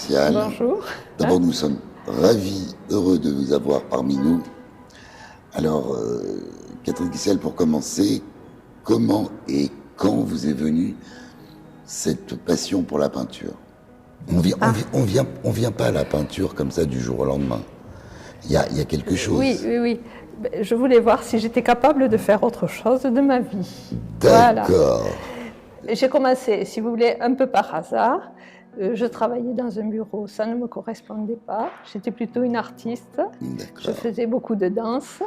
Kissel. Bonjour. D'abord, nous sommes ravis, heureux de vous avoir parmi nous. Alors, Catherine Kissel, pour commencer, comment et quand vous est venue cette passion pour la peinture? On vient pas à la peinture comme ça du jour au lendemain. Il y a quelque chose. Oui. Je voulais voir si j'étais capable de faire autre chose de ma vie. D'accord. Voilà. J'ai commencé, si vous voulez, un peu par hasard. Je travaillais dans un bureau, ça ne me correspondait pas. J'étais plutôt une artiste. Je faisais beaucoup de danse.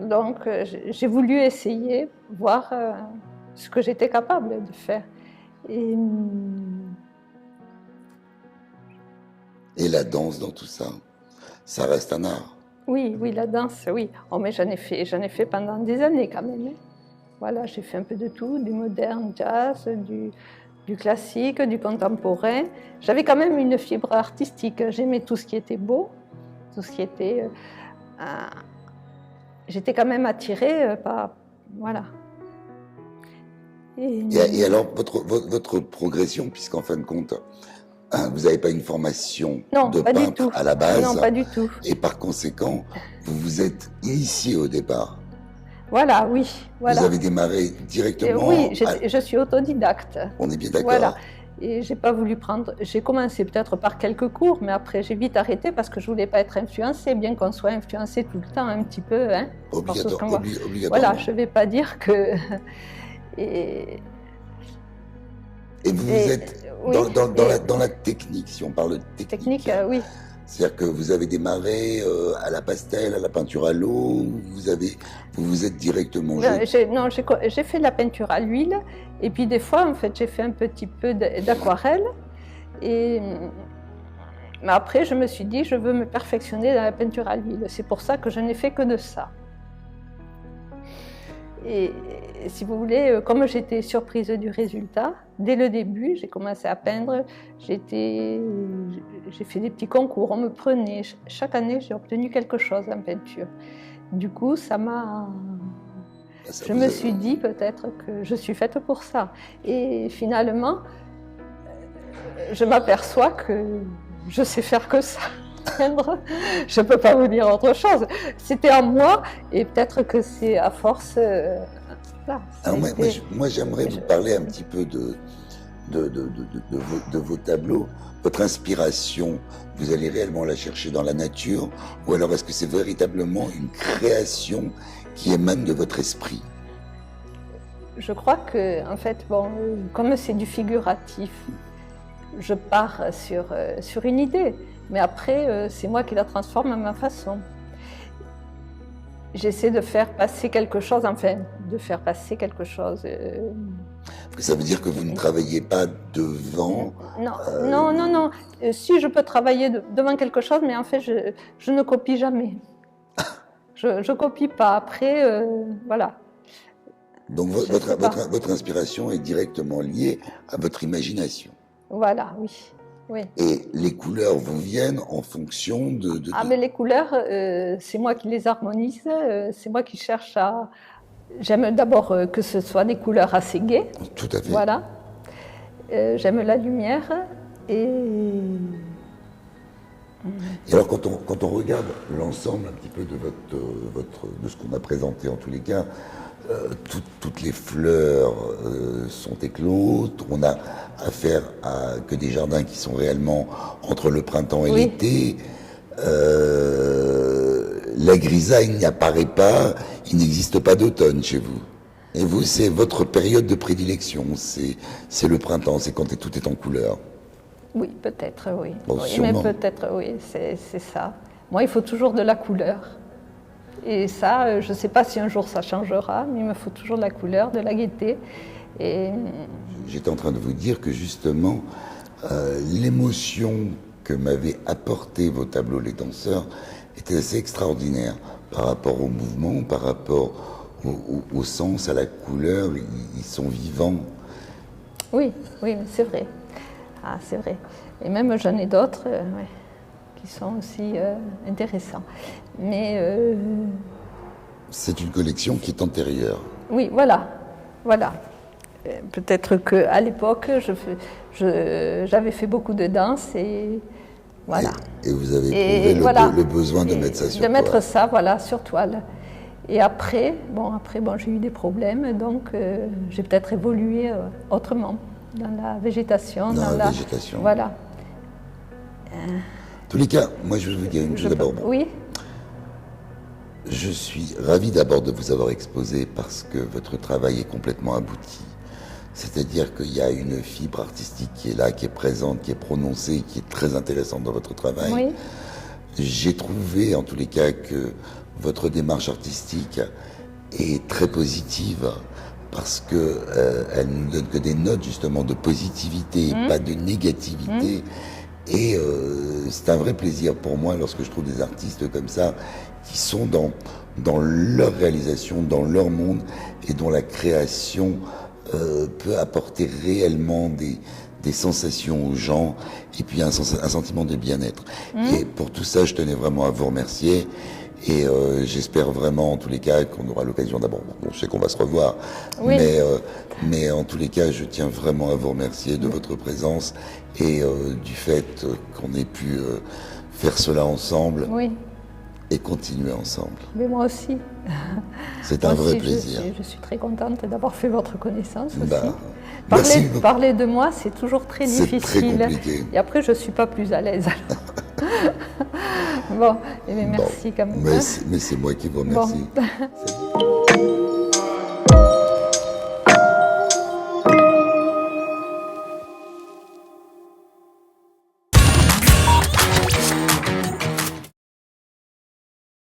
Donc, j'ai voulu essayer, voir ce que j'étais capable de faire. Et la danse dans tout ça, ça reste un art. Oui, la danse, oui. Oh, mais j'en ai fait pendant des années quand même. Voilà, j'ai fait un peu de tout, du moderne, jazz, du classique, du contemporain. J'avais quand même une fibre artistique. J'aimais tout ce qui était beau, tout ce qui était... J'étais quand même attirée par... Voilà. Et alors, votre progression, puisqu'en fin de compte, vous n'avez pas une formation de peintre à la base. Non, pas du tout. Et par conséquent, vous vous êtes initié au départ. Voilà, oui. Voilà. Vous avez démarré directement. Oui, je suis autodidacte. On est bien d'accord. Voilà. Et j'ai pas voulu prendre. J'ai commencé peut-être par quelques cours, mais après j'ai vite arrêté parce que je voulais pas être influencée, bien qu'on soit influencé tout le temps un petit peu. Hein, obligatoirement. Voilà, je vais pas dire que. Et vous êtes dans la technique, si on parle de technique. Oui. C'est-à-dire que vous avez démarré à la pastel, à la peinture à l'eau, vous vous êtes directement jeté. Non, j'ai fait de la peinture à l'huile, et puis des fois, en fait, j'ai fait un petit peu d'aquarelle. Mais après, je me suis dit, je veux me perfectionner dans la peinture à l'huile. C'est pour ça que je n'ai fait que de ça. Et si vous voulez, comme j'étais surprise du résultat, dès le début, j'ai commencé à peindre, j'ai fait des petits concours, on me prenait. Chaque année, j'ai obtenu quelque chose en peinture. Du coup, ça m'a... Je me suis dit peut-être que je suis faite pour ça. Et finalement, je m'aperçois que je sais faire que ça. Je ne peux pas vous dire autre chose. C'était en moi, et peut-être que c'est à force... moi, j'aimerais vous parler un petit peu de vos tableaux. Votre inspiration, vous allez réellement la chercher dans la nature, ou alors est-ce que c'est véritablement une création qui émane de votre esprit? Je crois que, en fait, comme c'est du figuratif, je pars sur une idée. Mais après, c'est moi qui la transforme à ma façon. J'essaie de faire passer quelque chose, Ça veut dire que vous ne travaillez pas devant? Non. Si, je peux travailler devant quelque chose, mais en fait, je ne copie jamais. Je ne copie pas. Après, voilà. Donc votre inspiration est directement liée à votre imagination? Voilà, oui. Et les couleurs vous viennent en fonction de... mais les couleurs, c'est moi qui les harmonise, c'est moi qui cherche à... J'aime d'abord que ce soit des couleurs assez gaies. Tout à fait. Voilà. J'aime la lumière et alors quand on regarde l'ensemble un petit peu de ce qu'on a présenté en tous les cas, toutes les fleurs sont écloses, on a affaire à que des jardins qui sont réellement entre le printemps et l'été. La grisaille n'y apparaît pas, il n'existe pas d'automne chez vous. Et vous, c'est votre période de prédilection, c'est le printemps, c'est quand tout est en couleur. Oui, peut-être, oui. Bon, mais peut-être, oui, c'est ça. Moi, il faut toujours de la couleur. Et ça, je ne sais pas si un jour ça changera, mais il me faut toujours de la couleur, de la gaieté. J'étais en train de vous dire que justement, l'émotion que m'avaient apporté vos tableaux Les Danseurs était assez extraordinaire par rapport au mouvement, par rapport au sens, à la couleur. Ils sont vivants. Oui, c'est vrai. C'est vrai. Et même j'en ai d'autres qui sont aussi intéressants. Mais c'est une collection qui est antérieure. Oui, voilà. Peut-être qu'à l'époque, j'avais fait beaucoup de danse et voilà. Et vous avez éprouvé voilà. le besoin de mettre ça sur de toile. mettre ça, voilà, sur toile. Et après, j'ai eu des problèmes, donc j'ai peut-être évolué autrement, dans la végétation. Dans la végétation. Voilà. En tous les cas, moi je vais vous dire une chose d'abord. Oui. Je suis ravi d'abord de vous avoir exposé parce que votre travail est complètement abouti. C'est-à-dire qu'il y a une fibre artistique qui est là, qui est présente, qui est prononcée, qui est très intéressante dans votre travail. Oui. J'ai trouvé en tous les cas que votre démarche artistique est très positive parce que elle ne donne que des notes justement de positivité, pas de négativité. Et c'est un vrai plaisir pour moi lorsque je trouve des artistes comme ça qui sont dans leur réalisation, dans leur monde et dont la création peut apporter réellement des sensations aux gens et puis un sentiment de bien-être. Et pour tout ça, je tenais vraiment à vous remercier. Et j'espère vraiment, en tous les cas, qu'on aura l'occasion d'abord. Bon, je sais qu'on va se revoir, oui. mais en tous les cas, je tiens vraiment à vous remercier de votre présence et du fait qu'on ait pu faire cela ensemble et continuer ensemble. Mais moi aussi. C'est un vrai plaisir. Je suis très contente d'avoir fait votre connaissance aussi. Parler de moi, c'est toujours très difficile. C'est très compliqué. Et après, je ne suis pas plus à l'aise. Bon, merci quand même. Mais c'est moi qui vous remercie. Bon.